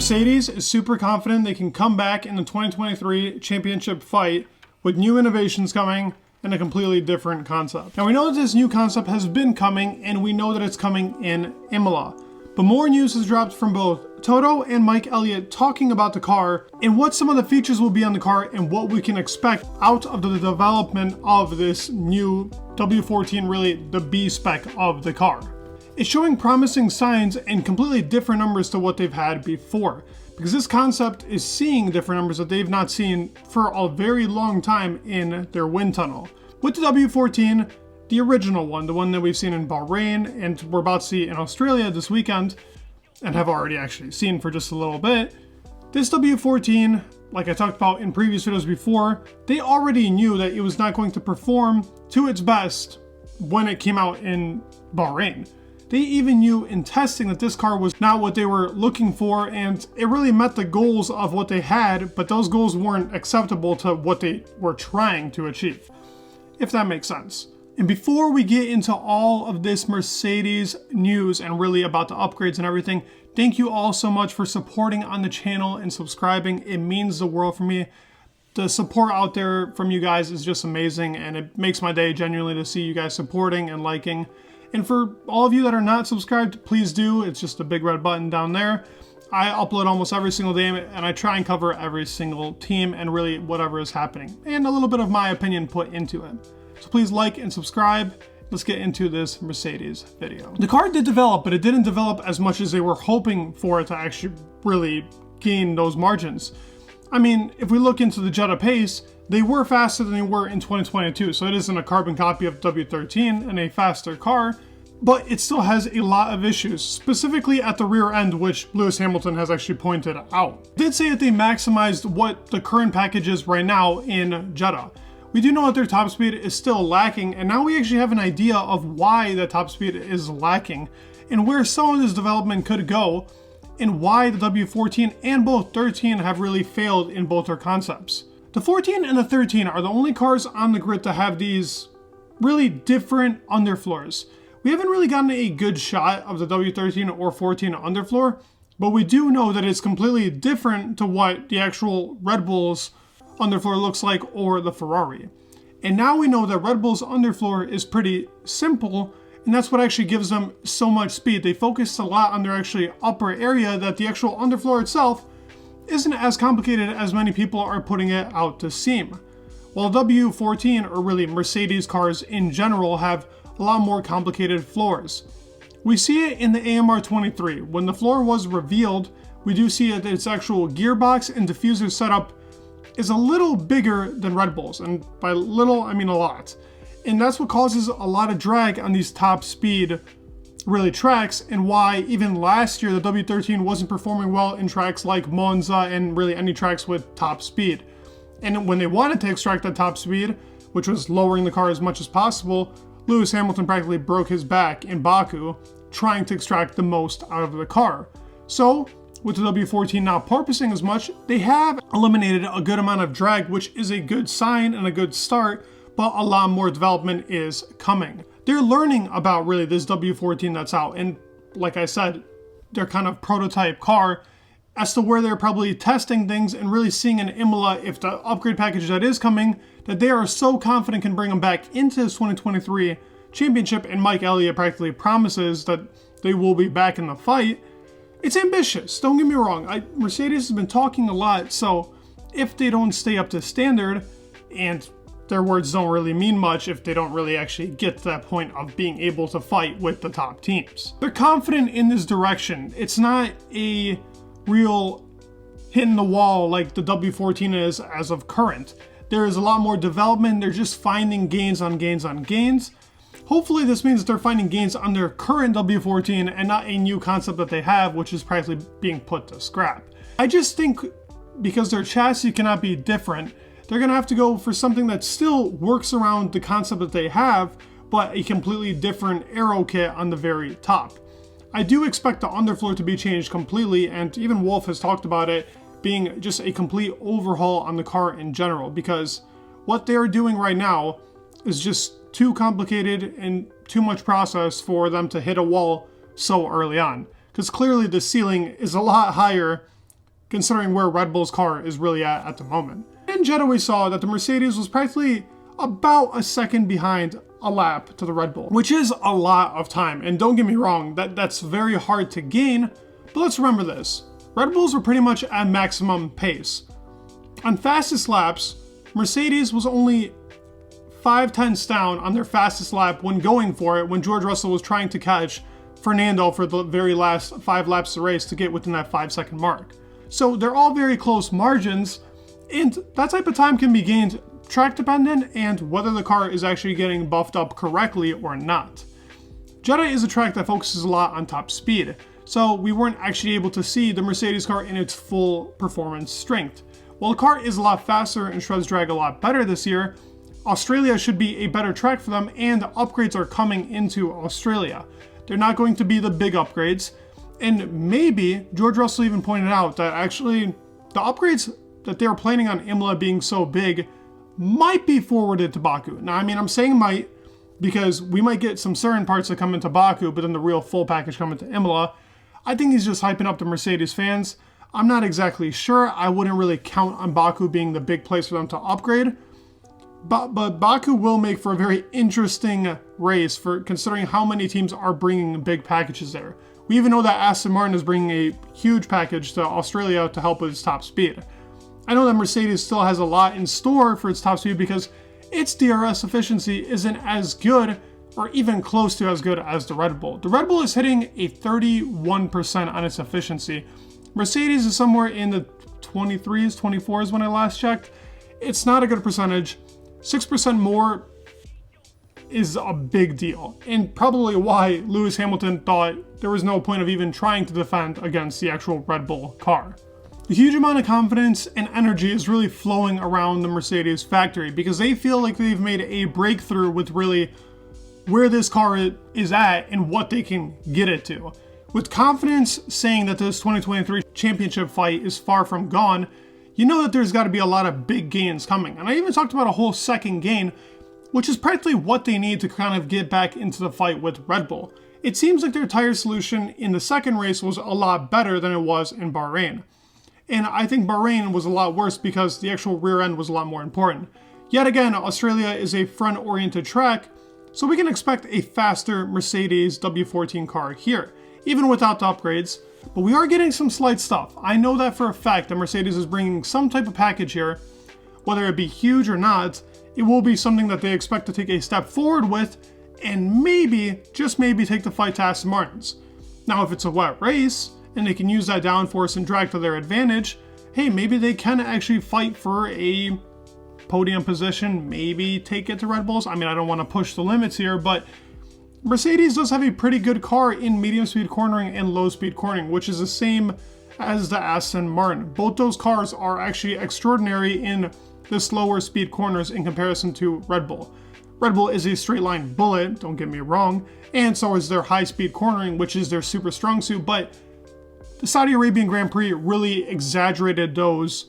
Mercedes is super confident they can come back in the 2023 championship fight with new innovations coming and a completely different concept. Now we know that this new concept has been coming, and we know that it's coming in Imola. But more news has dropped from both Toto and Mike Elliott talking about the car and what some of the features will be on the car and what we can expect out of the development of this new W14, really the B-spec of the car. It's showing promising signs and completely different numbers to what they've had before, because this concept is seeing different numbers that they've not seen for a very long time in their wind tunnel. With the W14, the original one, the one that we've seen in Bahrain and we're about to see in Australia this weekend, and have already actually seen for just a little bit, this W14, like I talked about in previous videos before, they already knew that it was not going to perform to its best when it came out in Bahrain. They even knew in testing that this car was not what they were looking for, and it really met the goals of what they had, but those goals weren't acceptable to what they were trying to achieve, if that makes sense. And before we get into all of this Mercedes news and really about the upgrades and everything, thank you all so much for supporting on the channel and subscribing. It means the world for me. The support out there from you guys is just amazing, and it makes my day genuinely to see you guys supporting and liking. And for all of you that are not subscribed, please do. It's just a big red button down there. I upload almost every single day, and I try and cover every single team and really whatever is happening, and a little bit of my opinion put into it. So please like and subscribe. Let's get into this Mercedes video. The car did develop, but it didn't develop as much as they were hoping for it to actually really gain those margins. I mean, if we look into the Jetta pace, they were faster than they were in 2022, so it isn't a carbon copy of W13 and a faster car, but it still has a lot of issues, specifically at the rear end, which Lewis Hamilton has actually pointed out. They did say that they maximized what the current package is right now in Jetta. We do know that their top speed is still lacking, and now we actually have an idea of why that top speed is lacking and where some of this development could go, and why the W14 and both 13 have really failed in both their concepts. The 14 and the 13 are the only cars on the grid to have these really different underfloors. We haven't really gotten a good shot of the W13 or 14 underfloor, but we do know that it's completely different to what the actual Red Bull's underfloor looks like, or the Ferrari. And now we know that Red Bull's underfloor is pretty simple, and that's what actually gives them so much speed. They focus a lot on their actually upper area, that the actual underfloor itself isn't as complicated as many people are putting it out to seem. While W14, or really Mercedes cars in general, have a lot more complicated floors. We see it in the AMR 23. When the floor was revealed, we do see that its actual gearbox and diffuser setup is a little bigger than Red Bull's, and by little I mean a lot. And that's what causes a lot of drag on these top speed really tracks, and why even last year the W13 wasn't performing well in tracks like Monza and really any tracks with top speed. And when they wanted to extract that top speed, which was lowering the car as much as possible, Lewis Hamilton practically broke his back in Baku trying to extract the most out of the car. So with the W14 not porpoising as much, they have eliminated a good amount of drag, which is a good sign and a good start, but a lot more development is coming. They're learning about really this W14 that's out, and like I said, their kind of prototype car, as to where they're probably testing things and really seeing in Imola if the upgrade package that is coming, that they are so confident can bring them back into this 2023 championship, and Mike Elliott practically promises that they will be back in the fight. It's ambitious, don't get me wrong. Mercedes has been talking a lot, so if they don't stay up to standard, and their words don't really mean much if they don't really actually get to that point of being able to fight with the top teams. They're confident in this direction. It's not a real hitting the wall like the W14 is as of current. There is a lot more development. They're just finding gains on gains on gains. Hopefully this means that they're finding gains on their current W14 and not a new concept that they have, which is practically being put to scrap. I just think because their chassis cannot be different, they're gonna have to go for something that still works around the concept that they have, but a completely different aero kit on the very top. I do expect the underfloor to be changed completely, and even Wolff has talked about it being just a complete overhaul on the car in general, because what they're doing right now is just too complicated and too much process for them to hit a wall so early on. Because clearly the ceiling is a lot higher considering where Red Bull's car is really at the moment. In Jeddah, we saw that the Mercedes was practically about a second behind a lap to the Red Bull, which is a lot of time. And don't get me wrong, that's very hard to gain, but let's remember this. Red Bulls were pretty much at maximum pace. On fastest laps, Mercedes was only 5/10 down on their fastest lap when going for it, when George Russell was trying to catch Fernando for the very last 5 laps of the race to get within that 5-second mark. So they're all very close margins, and that type of time can be gained track dependent and whether the car is actually getting buffed up correctly or not. Jeddah is a track that focuses a lot on top speed, so we weren't actually able to see the Mercedes car in its full performance strength. While the car is a lot faster and shreds drag a lot better this year, Australia should be a better track for them, and upgrades are coming into Australia. They're not going to be the big upgrades, and maybe George Russell even pointed out that actually the upgrades that they were planning on Imola being so big might be forwarded to Baku. Now, I mean, I'm saying might because we might get some certain parts that come into Baku, but then the real full package come into Imola. I think he's just hyping up the Mercedes fans. I'm not exactly sure. I wouldn't really count on Baku being the big place for them to upgrade. But Baku will make for a very interesting race, for considering how many teams are bringing big packages there. We even know that Aston Martin is bringing a huge package to Australia to help with its top speed. I know that Mercedes still has a lot in store for its top speed because its DRS efficiency isn't as good or even close to as good as the Red Bull. The Red Bull is hitting a 31% on its efficiency. Mercedes is somewhere in the 23s, 24s when I last checked. It's not a good percentage. 6% more is a big deal, and probably why Lewis Hamilton thought there was no point of even trying to defend against the actual Red Bull car. The huge amount of confidence and energy is really flowing around the Mercedes factory because they feel like they've made a breakthrough with really where this car is at and what they can get it to. With confidence saying that this 2023 championship fight is far from gone, you know that there's got to be a lot of big gains coming. And I even talked about a whole second gain, which is practically what they need to kind of get back into the fight with Red Bull. It seems like their tire solution in the second race was a lot better than it was in Bahrain. And I think Bahrain was a lot worse because the actual rear end was a lot more important. Yet again, Australia is a front-oriented track, so we can expect a faster Mercedes W14 car here, even without the upgrades. But we are getting some slight stuff. I know that for a fact that Mercedes is bringing some type of package here. Whether it be huge or not, it will be something that they expect to take a step forward with and maybe, just maybe, take the fight to Aston Martins. Now, if it's a wet race and they can use that downforce and drag to their advantage, hey, maybe they can actually fight for a podium position, maybe take it to Red Bulls. I mean, I don't want to push the limits here, but Mercedes does have a pretty good car in medium speed cornering and low speed cornering, which is the same as the Aston Martin. Both those cars are actually extraordinary in the slower speed corners in comparison to Red Bull. Red Bull is a straight line bullet, don't get me wrong, and so is their high speed cornering, which is their super strong suit, but the Saudi Arabian Grand Prix really exaggerated those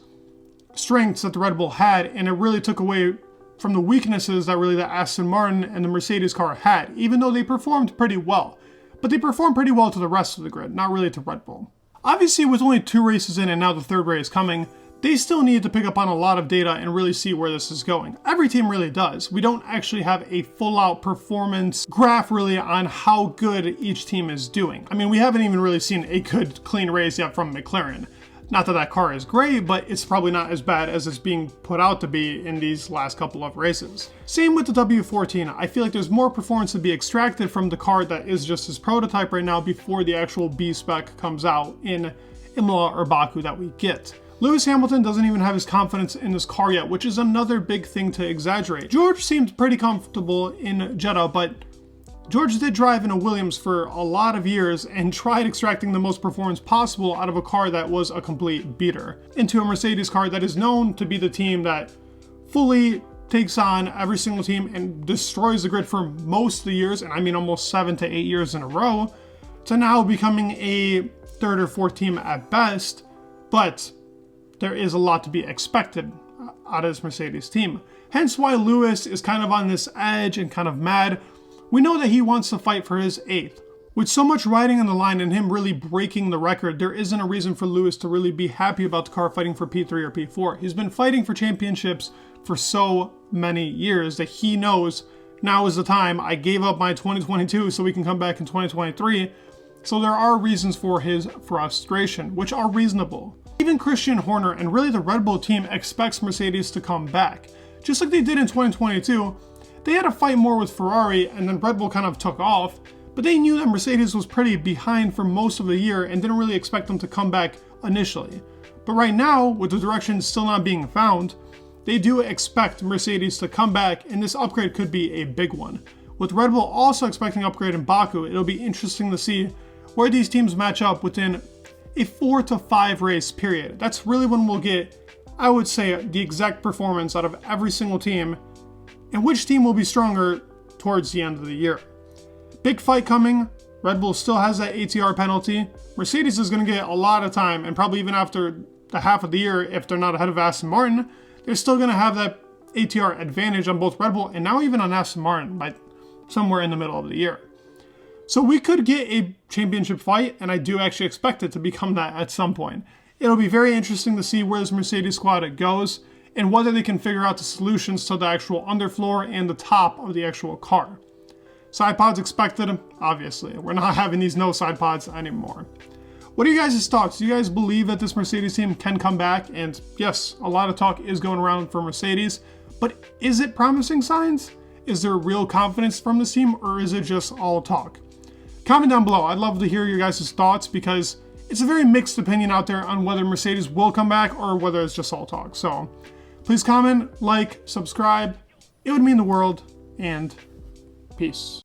strengths that the Red Bull had, and it really took away from the weaknesses that really the Aston Martin and the Mercedes car had, even though they performed pretty well. But they performed pretty well to the rest of the grid, not really to Red Bull. Obviously, with only 2 races in and now the 3rd race coming, they still need to pick up on a lot of data and really see where this is going. Every team really does. We don't actually have a full-out performance graph really on how good each team is doing. I mean, we haven't even really seen a good, clean race yet from McLaren. Not that that car is great, but it's probably not as bad as it's being put out to be in these last couple of races. Same with the W14. I feel like there's more performance to be extracted from the car that is just his prototype right now before the actual B-spec comes out in Imola or Baku that we get. Lewis Hamilton doesn't even have his confidence in this car yet, which is another big thing to exaggerate. George seemed pretty comfortable in Jeddah, but George did drive in a Williams for a lot of years and tried extracting the most performance possible out of a car that was a complete beater into a Mercedes car that is known to be the team that fully takes on every single team and destroys the grid for most of the years, and I mean almost 7 to 8 years in a row, to now becoming a 3rd or 4th team at best. But there is a lot to be expected out of this Mercedes team. Hence why Lewis is kind of on this edge and kind of mad. We know that he wants to fight for his 8th. With so much riding on the line and him really breaking the record, there isn't a reason for Lewis to really be happy about the car fighting for P3 or P4. He's been fighting for championships for so many years that he knows now is the time. I gave up my 2022 so we can come back in 2023. So there are reasons for his frustration, which are reasonable. Even Christian Horner and really the Red Bull team expects Mercedes to come back. Just like they did in 2022, they had to fight more with Ferrari and then Red Bull kind of took off, but they knew that Mercedes was pretty behind for most of the year and didn't really expect them to come back initially. But right now, with the direction still not being found, they do expect Mercedes to come back, and this upgrade could be a big one. With Red Bull also expecting upgrade in Baku, it'll be interesting to see where these teams match up within a 4 to 5 race period. That's really when we'll get, I would say, the exact performance out of every single team and which team will be stronger towards the end of the year. Big fight coming. Red Bull still has that ATR penalty. Mercedes is going to get a lot of time, and probably even after the half of the year, if they're not ahead of Aston Martin, they're still going to have that ATR advantage on both Red Bull and now even on Aston Martin by somewhere in the middle of the year. So we could get a championship fight, and I do actually expect it to become that at some point. It'll be very interesting to see where this Mercedes squad goes and whether they can figure out the solutions to the actual underfloor and the top of the actual car. Side pods expected, obviously. We're not having these no side pods anymore. What are you guys' thoughts? Do you guys believe that this Mercedes team can come back? And yes, a lot of talk is going around for Mercedes, but is it promising signs? Is there real confidence from this team, or is it just all talk? Comment down below. I'd love to hear your guys' thoughts because it's a very mixed opinion out there on whether Mercedes will come back or whether it's just all talk. So please comment, like, subscribe. It would mean the world, and peace.